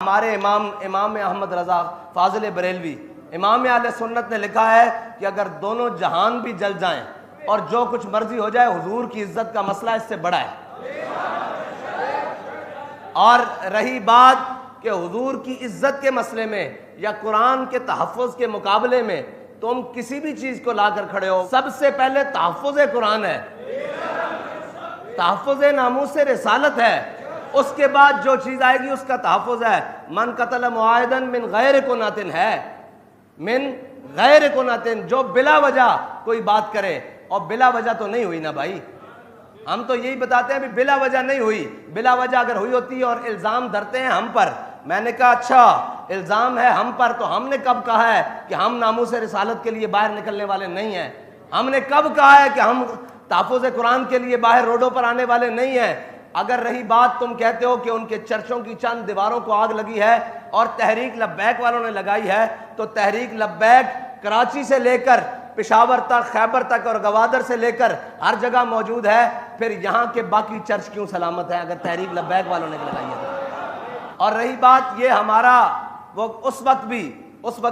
हमारे इमाम इमाम अहमद रज़ा फाजिल बरेलवी इमाम आले सुन्नत ने लिखा है कि अगर दोनों जहान भी जल जाएं और जो कुछ मर्जी हो जाए, हुजूर की इज्जत का मसला इससे बड़ा है। और रही बात कि हुजूर की इज्जत के मसले में या कुरान के तहफ़्फ़ुज़ के मुकाबले में तुम किसी भी चीज को लाकर खड़े हो, सबसे पहले तहफ़्फ़ुज़ कुरान है, तहफ़्फ़ुज़ नामूस रिसालत है, उसके बाद जो चीज आएगी उसका तहफ़्फ़ुज़ है। मन कतल मुआहिदन मिन गैर कुनातिन है, मिन गैर कुनातिन, जो बिला वजह कोई बात करे, और बिला वजह तो नहीं हुई ना भाई, हम तो यही बताते हैं भी बिला वजह नहीं हुई। बिला वजह अगर हुई होती है और इल्जाम धरते हैं हम पर, मैंने कहा अच्छा इल्जाम है हम पर, तो हमने कब कहा है कि हम नामूस रिसालत के लिए बाहर निकलने वाले नहीं हैं? हमने कब कहा है कि हम तहफ़्फ़ुज़ कुरान के लिए बाहर रोडों पर आने वाले नहीं हैं? अगर रही बात, तुम कहते हो कि उनके चर्चों की चंद दीवारों को आग लगी है और तहरीक लब्बैक वालों ने लगाई है, तो तहरीक लब्बैक कराची से लेकर पेशावर तक, खैबर तक और गवादर से लेकर हर जगह मौजूद है, फिर यहाँ के बाकी चर्च क्यों सलामत है अगर तहरीक लब्बैक वालों ने लगाई है? और रही बात ये हमारा, वो उस वक्त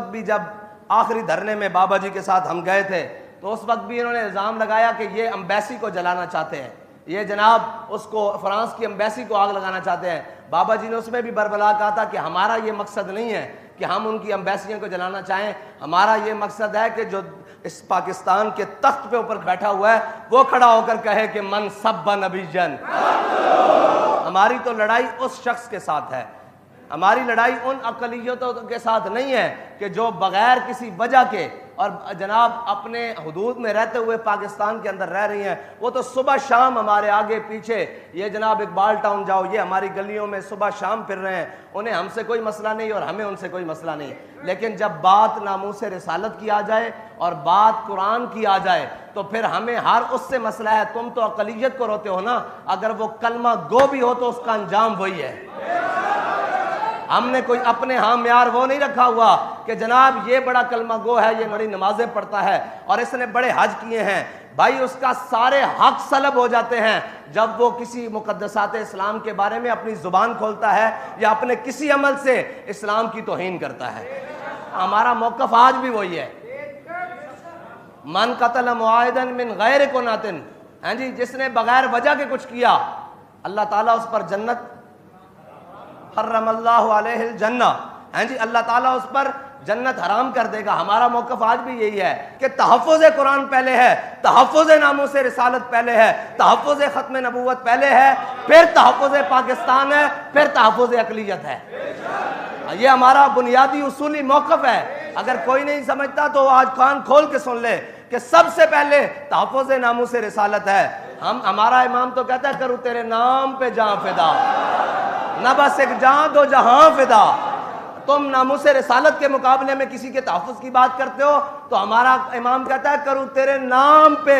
भी जब आखिरी धरने में बाबा जी के साथ हम गए थे, तो उस वक्त भी इन्होंने इल्ज़ाम लगाया कि ये एम्बेसी को जलाना चाहते हैं, ये जनाब उसको फ्रांस की एम्बेसी को आग लगाना चाहते हैं। बाबा जी ने उसमें भी बरबला कहा था कि हमारा ये मकसद नहीं है कि हम उनकी एम्बेसियों को जलाना चाहें, हमारा ये मकसद है कि जो इस पाकिस्तान के तख्त पे ऊपर बैठा हुआ है वो खड़ा होकर कहे कि मन सब्बा नबीजन। हमारी तो लड़ाई उस शख्स के साथ है, हमारी लड़ाई उन अक़लियतों के साथ नहीं है कि जो बगैर किसी वजह के और जनाब अपने हुदूद में रहते हुए पाकिस्तान के अंदर रह रही हैं। वो तो सुबह शाम हमारे आगे पीछे, ये जनाब इकबाल टाउन जाओ, ये हमारी गलियों में सुबह शाम फिर रहे हैं, उन्हें हमसे कोई मसला नहीं और हमें उनसे कोई मसला नहीं। लेकिन जब बात नामूस रिसालत की आ जाए और बात कुरान की आ जाए, तो फिर हमें हर उससे मसला है। तुम तो अक़लियत को रोते हो ना, अगर वो कलमा गो भी हो तो उसका अंजाम वही है। हमने कोई अपने यहाँ म्यार वो नहीं रखा हुआ कि जनाब ये बड़ा कलमा गो है, ये बड़ी नमाजें पढ़ता है और इसने बड़े हज किए हैं। भाई उसका सारे हक सलब हो जाते हैं जब वो किसी मुक़द्दसात इस्लाम के बारे में अपनी जुबान खोलता है या अपने किसी अमल से इस्लाम की तौहीन करता है। हमारा मौक़िफ़ आज भी वही है, मन कतल मुआहिदन मिन गैर कुनातिन, हैं जी, जिसने बगैर वजह के कुछ किया अल्लाह ताला उस पर जन्नत हर्रमल्लाहु अलैहिल जन्ना, हैं जी, अल्लाह ताला उस पर जन्नत हराम कर देगा। हमारा मौक़िफ़ आज भी यही है कि तहफ़्फ़ुज़ कुरान पहले है, तहफ़्फ़ुज़ नामूस रिसालत पहले है, तहफ़्फ़ुज़ ख़त्म नबूवत पहले है, फिर तहफ़्फ़ुज़ पाकिस्तान है, फिर तहफ़्फ़ुज़ अक़लियत है। ये हमारा बुनियादी उसूली मौक़िफ़ है। अगर कोई नहीं समझता तो आज कान खोल के सुन ले कि सबसे पहले तहफ़्फ़ुज़ नामूस रिसालत है। हमारा इमाम तो कहता है करूँ तेरे नाम पे जहाँ फिदा, न बस एक जहां दो जहां फिदा। तुम नामूस रिसालत के मुकाबले में किसी के तहफ़्फ़ुज़ की बात करते हो तो हमारा इमाम कहता है करूँ तेरे नाम पे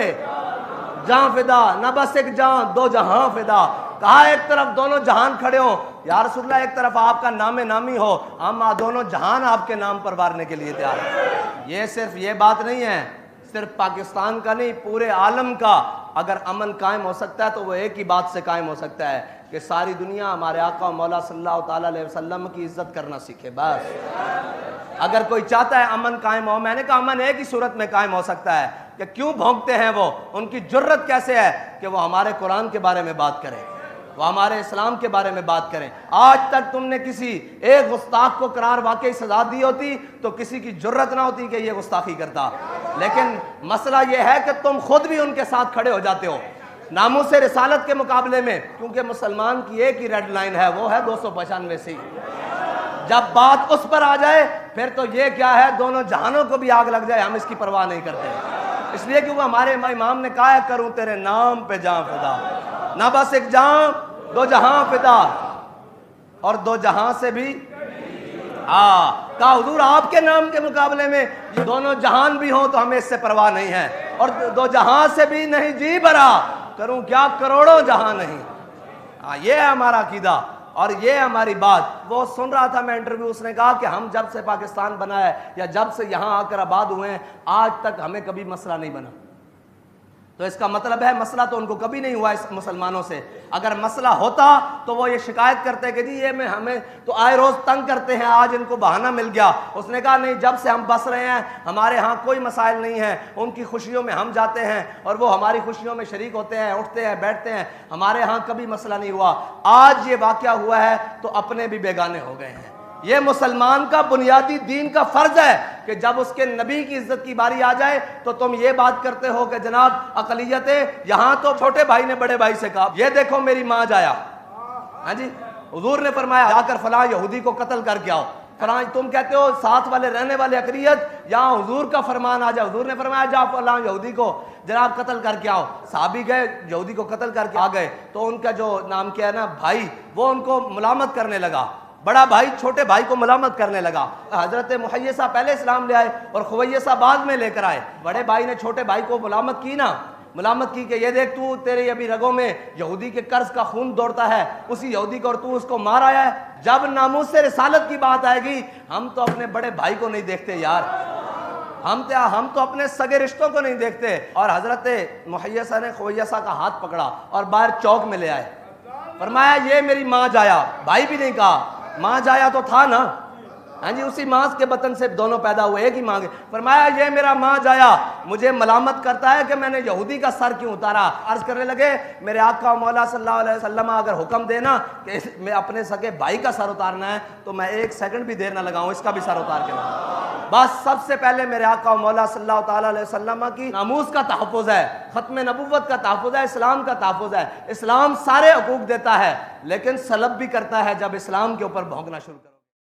जहां फिदा, न बस एक जहां दो जहां फिदा। कहा एक तरफ दोनों जहान खड़े हो या रसूलल्लाह, एक तरफ आपका नामे नामी हो, हम दोनों जहान आपके नाम पर वारने के लिए तैयार हैं। ये सिर्फ ये बात नहीं है, सिर्फ पाकिस्तान का नहीं, पूरे आलम का अगर अमन कायम हो सकता है तो वो एक ही बात से कायम हो सकता है कि सारी दुनिया हमारे आका मौला सल्लल्लाहु ताला अलैहि वसल्लम की इज्जत करना सीखे। बस अगर कोई चाहता है अमन कायम हो, मैंने कहा अमन एक ही सूरत में कायम हो सकता है कि क्यों भौंकते हैं वो, उनकी जुर्रत कैसे है कि वो हमारे कुरान के बारे में बात करें, वो हमारे इस्लाम के बारे में बात करें। आज तक तुमने किसी एक गुस्ताख को करार वाकई सजा दी होती तो किसी की जुर्रत ना होती कि ये गुस्ताखी करता। लेकिन मसला ये है कि तुम खुद भी उनके साथ खड़े हो जाते हो नामूस रिसालत के मुकाबले में, क्योंकि मुसलमान की एक ही रेड लाइन है, वो है 295 सी। जब बात उस पर आ जाए फिर तो ये क्या है, दोनों जहानों को भी आग लग जाए हम इसकी परवाह नहीं करते। इसलिए क्योंकि हमारे इमाम ने कहा है करूं तेरे नाम पे जहां फिदा, ना बस एक जहां दो जहां फिदा, और दो जहां से भी कहा हुजूर आपके नाम के मुकाबले में ये दोनों जहान भी हो तो हमें इससे परवाह नहीं है, और दो जहां से भी नहीं जी भरा, करूं क्या करोड़ों जहां नहीं। ये है हमारा अकीदा और ये हमारी बात। वो सुन रहा था मैं इंटरव्यू, उसने कहा कि हम जब से पाकिस्तान बना है या जब से यहाँ आकर आबाद हुए हैं आज तक हमें कभी मसला नहीं बना। तो इसका मतलब है मसला तो उनको कभी नहीं हुआ इस मुसलमानों से। अगर मसला होता तो वो ये शिकायत करते कि जी ये में हमें तो आए रोज तंग करते हैं, आज इनको बहाना मिल गया। उसने कहा नहीं, जब से हम बस रहे हैं हमारे यहाँ कोई मसाइल नहीं है, उनकी खुशियों में हम जाते हैं और वो हमारी खुशियों में शरीक होते हैं, उठते हैं, बैठते हैं, हमारे यहाँ कभी मसला नहीं हुआ। आज ये वाकया हुआ है तो अपने भी बेगाने हो गए हैं। ये मुसलमान का बुनियादी दीन का फर्ज है कि जब उसके नबी की इज्जत की बारी आ जाए तो तुम ये बात करते हो कि जनाब अकलियत है। यहां तो छोटे भाई ने बड़े भाई से कहा ये देखो मेरी मां जाया, हाँ जी, हुजूर ने फरमाया जाकर फलां यहूदी को कत्ल करके आओ। फलां तुम कहते हो साथ वाले रहने वाले अकलियत, यहाँ हुजूर का फरमान आ जाए। हुजूर ने फरमाया जाओ फलां यहूदी को जनाब कत्ल करके आओ। साहबी गए, यहूदी को कत्ल करके आ गए तो उनका जो नाम क्या है ना भाई, वो उनको मुलामत करने लगा। बड़ा भाई छोटे भाई को मलामत करने लगा। हजरत मुहय्यसा पहले इस्लाम ले आए और खुवैयसा बाद में लेकर आए। बड़े भाई ने छोटे भाई को मुलामत की ना, मुलामत की कि ये देख तू, तेरे अभी रगों में यहूदी के कर्ज का खून दौड़ता है, उसी यहूदी को, और तू उसको मार आया है। जब नामूस से रिसालत की बात आएगी हम तो अपने बड़े भाई को नहीं देखते यार, हम तो अपने सगे रिश्तों को नहीं देखते। और हजरत मुहय्यसा ने खुवैयसा का हाथ पकड़ा और बाहर चौक में ले आए। फरमाया ये मेरी माँ जाया। भाई भी नहीं कहा, माँ जाया तो था ना, हाँ जी, उसी माँ के बतन से दोनों पैदा हुए, एक ही माँ के। फरमाया ये मेरा माँ जाया मुझे मलामत करता है कि मैंने यहूदी का सर क्यों उतारा। अर्ज करने लगे मेरे आका मौला सल्लल्लाहु अलैहि वसल्लम अगर हुक्म देना कि मैं अपने सके भाई का सर उतारना है तो मैं एक सेकंड भी देर ना लगाऊं, इसका भी सर उतार के लाऊं। बस सबसे पहले मेरे आका मौला सल्लल्लाहु ताला अलैहि वसल्लम की नामूस का तहफ़्फ़ुज़ है, खत्म नबुव्वत का तहफ़्फ़ुज़ है, इस्लाम का तहफ़्फ़ुज़ है। इस्लाम सारे हकूक देता है लेकिन सलब भी करता है जब इस्लाम के ऊपर भौंकना शुरू कर